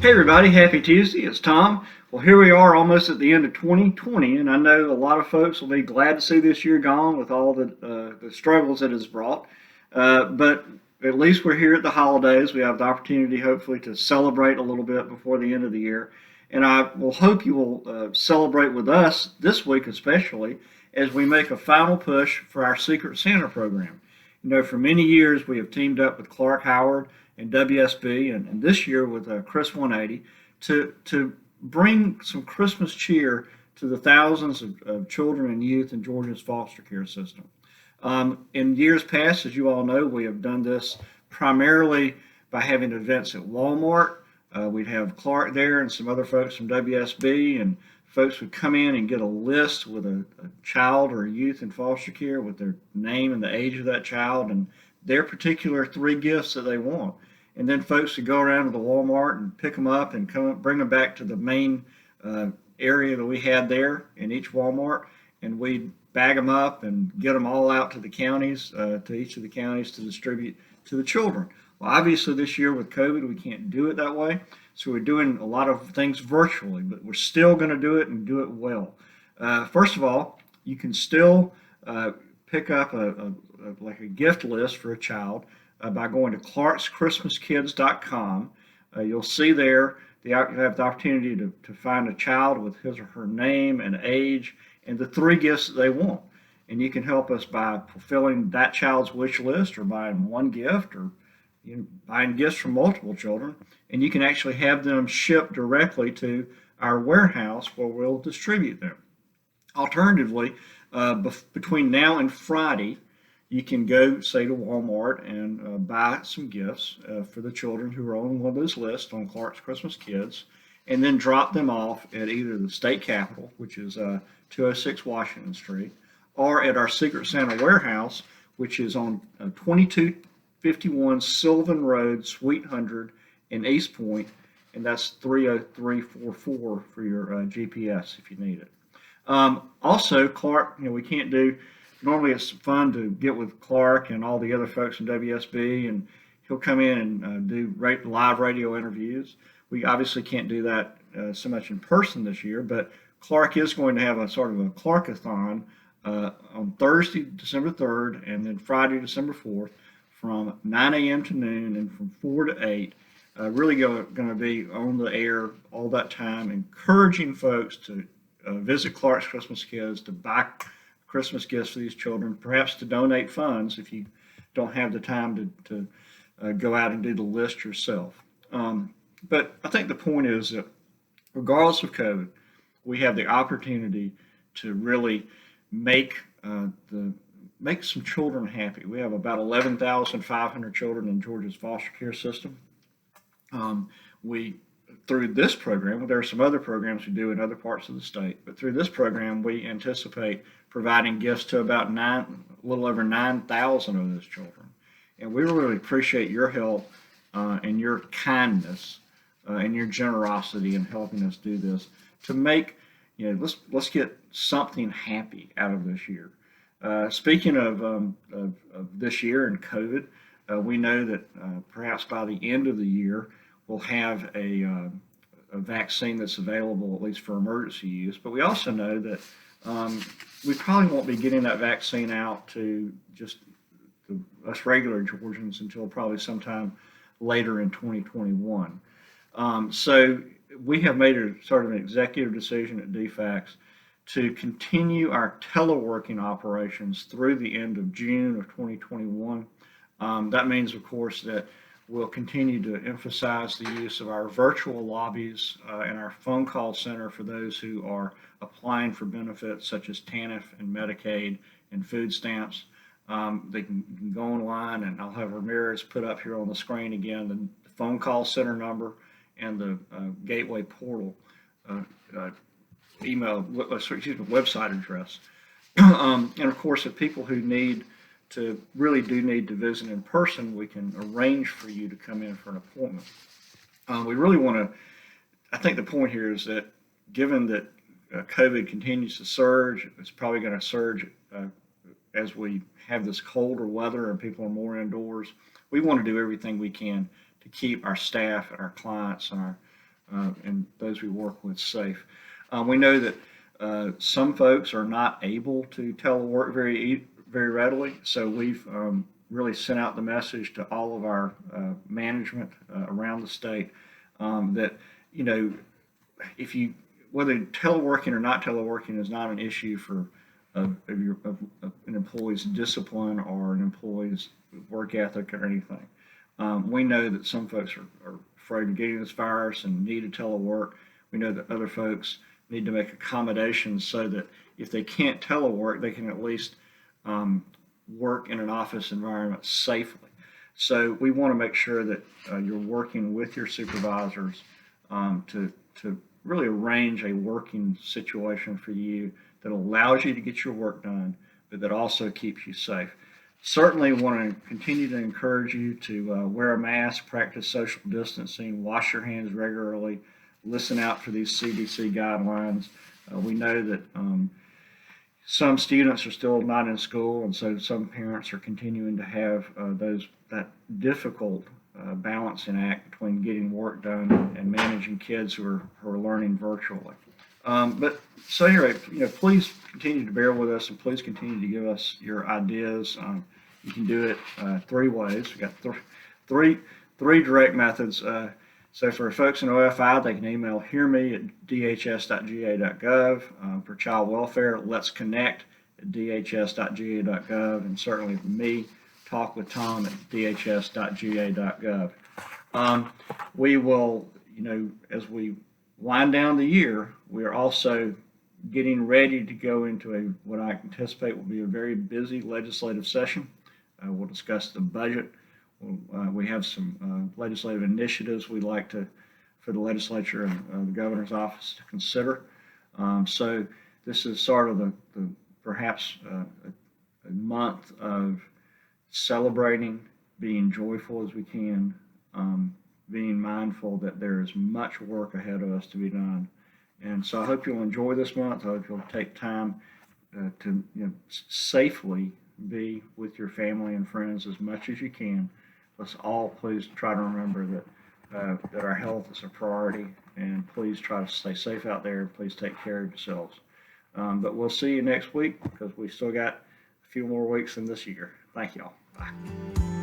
Hey everybody, happy Tuesday. It's Tom. Well, here we are almost at the end of 2020, and I know a lot of folks will be glad to see this year gone with all the struggles it has brought. But at least we're here at the holidays. We have the opportunity, hopefully, to celebrate a little bit before the end of the year. And I will hope you will celebrate with us this week, especially as we make a final push for our Secret Santa program. You know, for many years we have teamed up with Clark Howard and WSB, and this year with Chris 180 to bring some Christmas cheer to the thousands of children and youth in Georgia's foster care system. In years past, as you all know, we have done this primarily by having events at Walmart. We'd have Clark there and some other folks from WSB, and folks would come in and get a list with a child or a youth in foster care with their name and the age of that child and their particular three gifts that they want. And then folks would go around to the Walmart and pick them up and bring them back to the main uh, area that we had there in each Walmart, and we'd bag them up and get them all out to the counties, to each of the counties to distribute to the children. Well, obviously this year with COVID, we can't do it that way, so we're doing a lot of things virtually, but we're still going to do it and do it well. First of all, you can still pick up like a gift list for a child by going to clarkschristmaskids.com. You'll see there you have the opportunity to find a child with his or her name and age and the three gifts that they want. And you can help us by fulfilling that child's wish list or buying one gift or buying gifts from multiple children. And you can actually have them shipped directly to our warehouse where we'll distribute them. Alternatively, between now and Friday, you can go, say, to Walmart and buy some gifts for the children who are on one of those lists on Clark's Christmas Kids, and then drop them off at either the state capitol, which is 206 Washington Street, or at our Secret Santa warehouse, which is on 2251 Sylvan Road, Suite 100 in East Point, and that's 30344 for your GPS if you need it. Also, Clark, we can't do. Normally, it's fun to get with Clark and all the other folks from WSB, and he'll come in and do live radio interviews. We obviously can't do that so much in person this year, but Clark is going to have a sort of a Clarkathon on Thursday, December 3rd, and then Friday, December 4th, from 9 a.m. to noon and from 4 to 8. Really going to be on the air all that time, encouraging folks to visit Clark's Christmas Kids, to buy Christmas gifts for these children, perhaps to donate funds if you don't have the time to go out and do the list yourself. But I think the point is that regardless of COVID, we have the opportunity to really make make some children happy. We have about 11,500 children in Georgia's foster care system. We Through this program, there are some other programs we do in other parts of the state, but through this program, we anticipate providing gifts to about a little over 9,000 of those children. And we really appreciate your help and your kindness and your generosity in helping us do this to make, let's get something happy out of this year. Speaking of this year and COVID, we know that perhaps by the end of the year, we'll have a vaccine that's available, at least for emergency use. But we also know that we probably won't be getting that vaccine out to just us regular Georgians until probably sometime later in 2021. So we have made a sort of an executive decision at DFACS to continue our teleworking operations through the end of June of 2021. That means, of course, that we'll continue to emphasize the use of our virtual lobbies and our phone call center for those who are applying for benefits such as TANF and Medicaid and food stamps. They can go online, and I'll have Ramirez put up here on the screen again the phone call center number and the Gateway portal website address. And of course, if people who really do need to visit in person, we can arrange for you to come in for an appointment. We really want to, I think the point here is that given that COVID continues to surge, it's probably going to surge as we have this colder weather and people are more indoors. We want to do everything we can to keep our staff and our clients and and those we work with safe. We know that some folks are not able to telework very readily, so we've really sent out the message to all of our management around the state that, you know, if you, whether teleworking or not teleworking is not an issue for of an employee's discipline or an employee's work ethic or anything. We know that some folks are afraid of getting this virus and need to telework. We know that other folks need to make accommodations so that if they can't telework, they can at least work in an office environment safely. So we want to make sure that you're working with your supervisors to really arrange a working situation for you that allows you to get your work done, but that also keeps you safe. Certainly want to continue to encourage you to wear a mask, practice social distancing, wash your hands regularly, listen out for these CDC guidelines. We know that some students are still not in school, and so some parents are continuing to have that difficult balancing act between getting work done and managing kids who are learning virtually. But so anyway, please continue to bear with us, and please continue to give us your ideas. You can do it three ways. We got three direct methods. So for folks in OFI, they can email hearme@dhs.ga.gov. For child welfare, let's connect at dhs.ga.gov, and certainly for me, talk with Tom at dhs.ga.gov. We will, as we wind down the year, we are also getting ready to go into what I anticipate will be a very busy legislative session. We'll discuss the budget. We have some legislative initiatives we'd like for the legislature and the governor's office to consider. So this is sort of the perhaps a month of celebrating, being joyful as we can, being mindful that there is much work ahead of us to be done. And so I hope you'll enjoy this month. I hope you'll take time to safely be with your family and friends as much as you can. Let's all please try to remember that our health is a priority, and please try to stay safe out there. Please take care of yourselves. But we'll see you next week, because we still got a few more weeks in this year. Thank y'all. Bye.